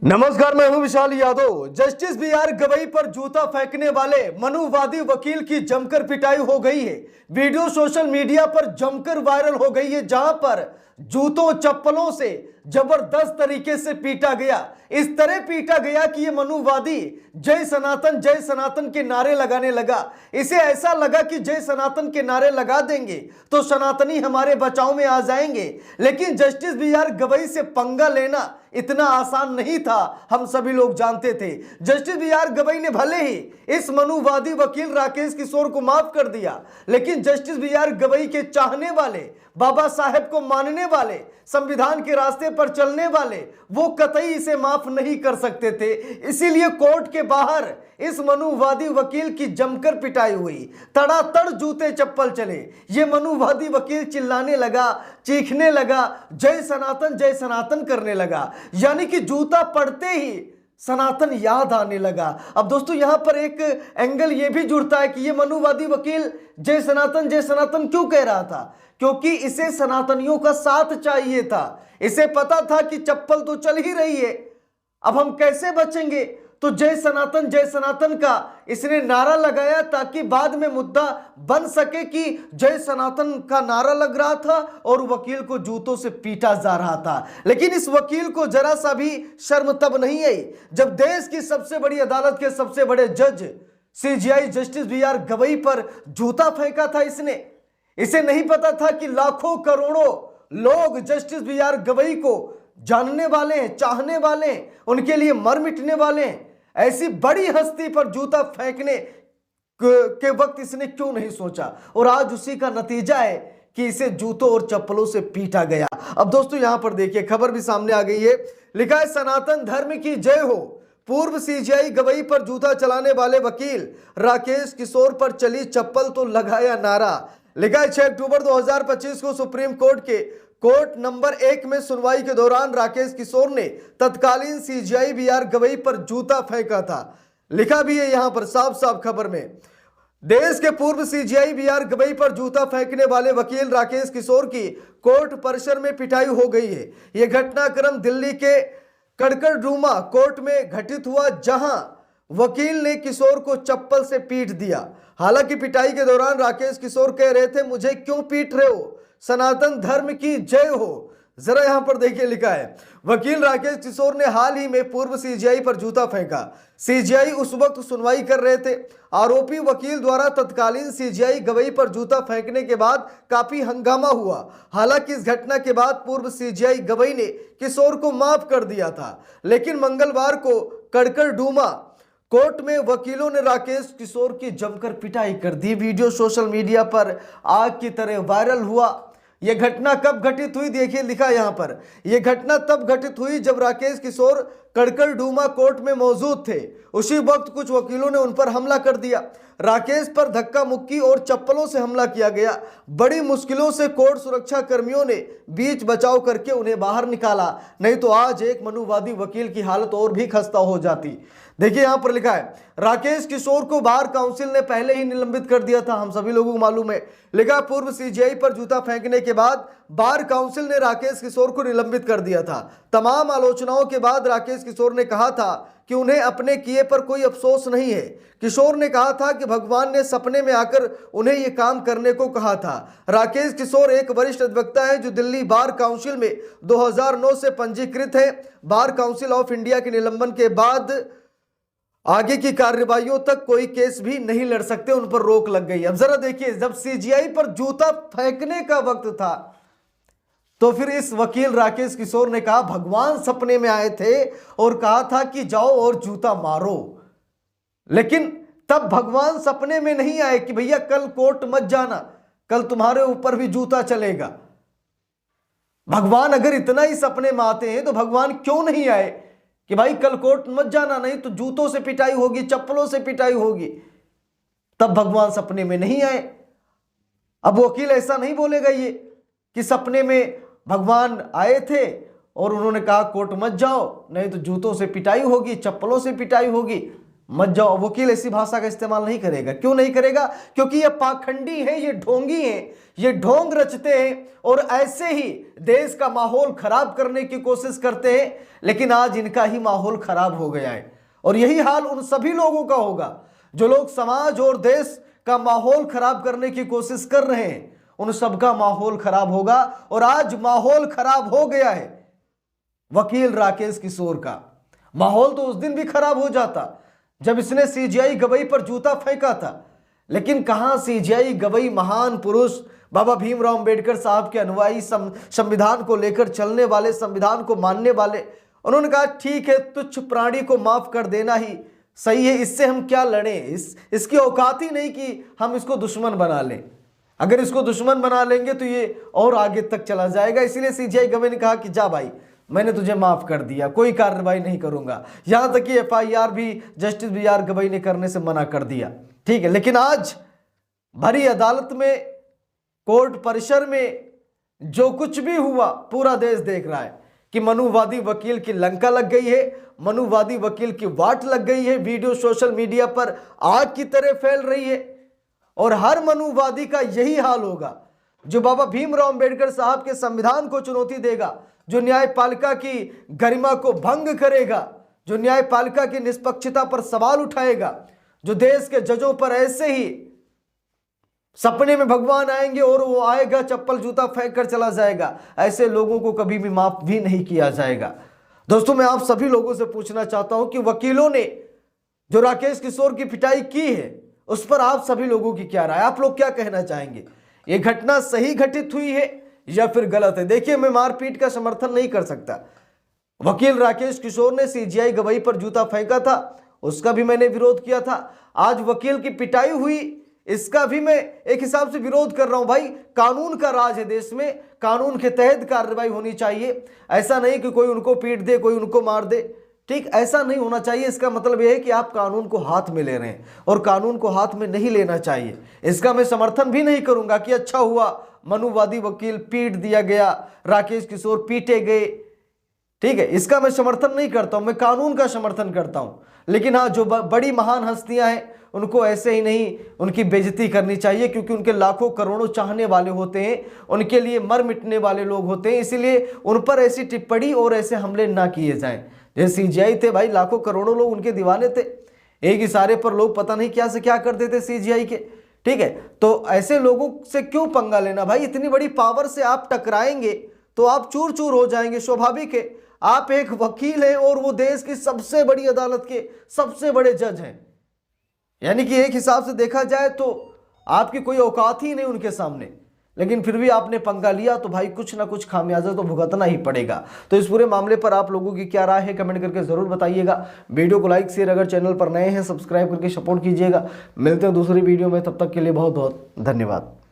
नमस्कार, मैं हूं विशाल यादव। जस्टिस बी.आर. गवई पर जूता फेंकने वाले मनुवादी वकील की जमकर पिटाई हो गई है। वीडियो सोशल मीडिया पर जमकर वायरल हो गई है, जहां पर जूतों चप्पलों से जबरदस्त तरीके से पीटा गया। इस तरह पीटा गया कि ये मनुवादी जय सनातन के नारे लगाने लगा। इसे ऐसा लगा कि जय सनातन के नारे लगा देंगे तो सनातनी हमारे बचाव में आ जाएंगे। लेकिन जस्टिस बी.आर. गवई से पंगा लेना इतना आसान नहीं था, हम सभी लोग जानते थे। जस्टिस बी.आर. गवई ने भले ही इस मनुवादी वकील राकेश किशोर को माफ कर दिया, लेकिन जस्टिस बी.आर. गवई के चाहने वाले, बाबा साहेब को मानने वाले, संविधान के रास्ते पर चलने वाले, वो कतई इसे माफ नहीं कर सकते थे। इसीलिए कोर्ट के बाहर इस मनुवादी वकील की जमकर पिटाई हुई, तड़ातड़ जूते चप्पल चले। ये मनुवादी वकील चिल्लाने लगा, चीखने लगा, जय सनातन करने लगा। यानी कि जूता पड़ते ही सनातन याद आने लगा। अब दोस्तों, यहां पर एक एंगल यह भी जुड़ता है कि यह मनुवादी वकील जय सनातन क्यों कह रहा था? क्योंकि इसे सनातनियों का साथ चाहिए था। इसे पता था कि चप्पल तो चल ही रही है, अब हम कैसे बचेंगे? तो जय सनातन का इसने नारा लगाया ताकि बाद में मुद्दा बन सके कि जय सनातन का नारा लग रहा था और वकील को जूतों से पीटा जा रहा था। लेकिन इस वकील को जरा सा भी शर्म तब नहीं आई जब देश की सबसे बड़ी अदालत के सबसे बड़े जज सीजेआई जस्टिस बी.आर. गवई पर जूता फेंका था इसने। इसे नहीं पता था कि लाखों करोड़ों लोग जस्टिस बी.आर. गवई को जानने वाले हैं, चाहने वाले हैं, उनके लिए मर मिटने वाले हैं। ऐसी बड़ी हस्ती पर जूता फेंकने के वक्त इसने क्यों नहीं सोचा? और आज उसी का नतीजा है कि इसे जूतों और चप्पलों से पीटा गया। अब दोस्तों, यहां पर देखिए, खबर भी सामने आ गई है। लिखा है, सनातन धर्म की जय हो। पूर्व सीजेआई गवई पर जूता चलाने वाले वकील राकेश किशोर पर चली चप्पल तो लगाया नारा। लिखा है, 6 अक्टूबर 2025 को सुप्रीम कोर्ट के कोर्ट नंबर 1 में सुनवाई के दौरान राकेश किशोर ने तत्कालीन सीजेआई बी.आर. गवई पर जूता फेंका था। लिखा भी है यहां पर साफ साफ खबर में, देश के पूर्व सीजेआई बी.आर. गवई पर जूता फेंकने वाले वकील राकेश किशोर की कोर्ट परिसर में पिटाई हो गई है। यह घटनाक्रम दिल्ली के कड़कड़डूमा कोर्ट में घटित हुआ, जहां वकील ने किशोर को चप्पल से पीट दिया। हालांकि पिटाई के दौरान राकेश किशोर कह रहे थे, मुझे क्यों पीट रहे हो, सनातन धर्म की जय हो। जरा यहां पर देखिए, लिखा है, वकील राकेश किशोर ने हाल ही में पूर्व सीजेआई पर जूता फेंका। सीजेआई उस वक्त सुनवाई कर रहे थे। आरोपी वकील द्वारा तत्कालीन सीजेआई गवई पर जूता फेंकने के बाद काफी हंगामा हुआ। हालांकि इस घटना के बाद पूर्व सीजेआई गवई ने किशोर को माफ कर दिया था, लेकिन मंगलवार को कड़कड़डूमा कोर्ट में वकीलों ने राकेश किशोर की जमकर पिटाई कर दी। वीडियो सोशल मीडिया पर आग की तरह वायरल हुआ। यह घटना कब घटित हुई? देखिए, लिखा यहां पर, यह घटना तब घटित हुई जब राकेश किशोर कड़कड़डूमा कोर्ट में मौजूद थे। उसी वक्त कुछ वकीलों ने उन पर हमला कर दिया। राकेश पर धक्का मुक्की और चप्पलों से हमला किया गया। बड़ी मुश्किलों से कोर्ट सुरक्षा कर्मियों ने बीच बचाव करके उन्हें बाहर निकाला, नहीं तो आज एक मनुवादी वकील की हालत और भी खस्ता हो जाती। देखिए, यहां पर लिखा है, राकेश किशोर को बार काउंसिल ने पहले ही निलंबित कर दिया था, हम सभी लोगों को मालूम है। लिखा, पूर्व सीजेआई पर जूता फेंकने के बाद बार काउंसिल ने राकेश किशोर को निलंबित कर दिया था। तमाम आलोचनाओं के बाद राकेश किशोर ने कहा था कि उन्हें अपने किए पर कोई अफसोस नहीं है। किशोर ने कहा था कि भगवान ने सपने में आकर उन्हें यह काम करने को कहा था। राकेश किशोर एक वरिष्ठ अधिवक्ता है जो दिल्ली बार काउंसिल में 2009 से पंजीकृत है। बार काउंसिल ऑफ इंडिया के निलंबन के बाद आगे की कार्यवाहियों तक कोई केस भी नहीं लड़ सकते, उन पर रोक लग गई। अब जरा देखिए, जब सीजेआई पर जूता फेंकने का वक्त था तो फिर इस वकील राकेश किशोर ने कहा, भगवान सपने में आए थे और कहा था कि जाओ और जूता मारो। लेकिन तब भगवान सपने में नहीं आए कि भैया कल कोर्ट मत जाना, कल तुम्हारे ऊपर भी जूता चलेगा। भगवान अगर इतना ही सपने में आते हैं तो भगवान क्यों नहीं आए कि भाई कल कोर्ट मत जाना, नहीं तो जूतों से पिटाई होगी, चप्पलों से पिटाई होगी। तब भगवान सपने में नहीं आए। अब वकील ऐसा नहीं बोलेगा ये कि सपने में भगवान आए थे और उन्होंने कहा कोर्ट मत जाओ, नहीं तो जूतों से पिटाई होगी, चप्पलों से पिटाई होगी। मत जाओ। वकील ऐसी भाषा का इस्तेमाल नहीं करेगा। क्यों नहीं करेगा? क्योंकि ये पाखंडी हैं, ये ढोंगी हैं, ये ढोंग रचते हैं और ऐसे ही देश का माहौल खराब करने की कोशिश करते हैं। लेकिन आज इनका ही माहौल खराब हो गया है और यही हाल उन सभी लोगों का होगा जो लोग समाज और देश का माहौल खराब करने की कोशिश कर रहे हैं। उन सबका माहौल खराब होगा और आज माहौल खराब हो गया है वकील राकेश किशोर का। माहौल तो उस दिन भी खराब हो जाता जब इसने सीजीआई गवई पर जूता फेंका था। लेकिन कहां सीजीआई गवई महान पुरुष बाबा भीमराव अंबेडकर साहब के अनुयायी, संविधान को लेकर चलने वाले, संविधान को मानने वाले, उन्होंने कहा ठीक है, तुच्छ प्राणी को माफ कर देना ही सही है, इससे हम क्या लड़ें, इसकी औकात ही नहीं कि हम इसको दुश्मन बना लें। अगर इसको दुश्मन बना लेंगे तो ये और आगे तक चला जाएगा। इसीलिए सीजीआई गवई ने कहा कि जा भाई, मैंने तुझे माफ कर दिया, कोई कार्रवाई नहीं करूंगा। यहां तक कि एफआईआर भी जस्टिस बीआर गवई ने करने से मना कर दिया। ठीक है, लेकिन आज भरी अदालत में, कोर्ट परिसर में जो कुछ भी हुआ पूरा देश देख रहा है कि मनुवादी वकील की लंका लग गई है, मनुवादी वकील की वाट लग गई है। वीडियो सोशल मीडिया पर आग की तरह फैल रही है और हर मनुवादी का यही हाल होगा जो बाबा भीमराव अंबेडकर साहब के संविधान को चुनौती देगा, जो न्यायपालिका की गरिमा को भंग करेगा, जो न्यायपालिका की निष्पक्षता पर सवाल उठाएगा, जो देश के जजों पर ऐसे ही सपने में भगवान आएंगे और वो आएगा चप्पल जूता फेंक कर चला जाएगा, ऐसे लोगों को कभी भी माफ भी नहीं किया जाएगा। दोस्तों, मैं आप सभी लोगों से पूछना चाहता हूं कि वकीलों ने जो राकेश किशोर की पिटाई की है उस पर आप सभी लोगों की क्या राय, आप लोग क्या कहना चाहेंगे? ये घटना सही घटित हुई है या फिर गलत है? देखिए, मैं मारपीट का समर्थन नहीं कर सकता। वकील राकेश किशोर ने सीजीआई गवई पर जूता फेंका था, उसका भी मैंने विरोध किया था। आज वकील की पिटाई हुई, इसका भी मैं एक हिसाब से विरोध कर रहा हूं। भाई, कानून का राज है देश में, कानून के तहत कार्रवाई होनी चाहिए। ऐसा नहीं कि कोई उनको पीट दे, कोई उनको मार दे, ठीक, ऐसा नहीं होना चाहिए। इसका मतलब यह है कि आप कानून को हाथ में ले रहे हैं और कानून को हाथ में नहीं लेना चाहिए। इसका मैं समर्थन भी नहीं करूंगा कि अच्छा हुआ मनुवादी वकील पीट दिया गया, राकेश किशोर पीटे गए, ठीक है, इसका मैं समर्थन नहीं करता हूं। मैं कानून का समर्थन करता हूं। लेकिन हाँ, जो बड़ी महान हस्तियां हैं उनको ऐसे ही नहीं उनकी बेइज्जती करनी चाहिए, क्योंकि उनके लाखों करोड़ों चाहने वाले होते हैं, उनके लिए मर मिटने वाले लोग होते हैं। इसीलिए उन पर ऐसी टिप्पणी और ऐसे हमले ना किए जाएं। जैसे सीजीआई थे भाई, लाखों करोड़ों लोग उनके दीवाने थे, एक इशारे पर लोग पता नहीं क्या से क्या कर देते सीजीआई के, ठीक है। तो ऐसे लोगों से क्यों पंगा लेना भाई? इतनी बड़ी पावर से आप टकराएंगे तो आप चूर चूर हो जाएंगे, स्वाभाविक है। आप एक वकील हैं और वो देश की सबसे बड़ी अदालत के सबसे बड़े जज हैं, यानी कि एक हिसाब से देखा जाए तो आपकी कोई औकात ही नहीं उनके सामने। लेकिन फिर भी आपने पंगा लिया तो भाई कुछ ना कुछ खामियाजा तो भुगतना ही पड़ेगा। तो इस पूरे मामले पर आप लोगों की क्या राय है, कमेंट करके जरूर बताइएगा। वीडियो को लाइक शेयर, अगर चैनल पर नए हैं सब्सक्राइब करके सपोर्ट कीजिएगा। मिलते हैं दूसरी वीडियो में, तब तक के लिए बहुत बहुत धन्यवाद।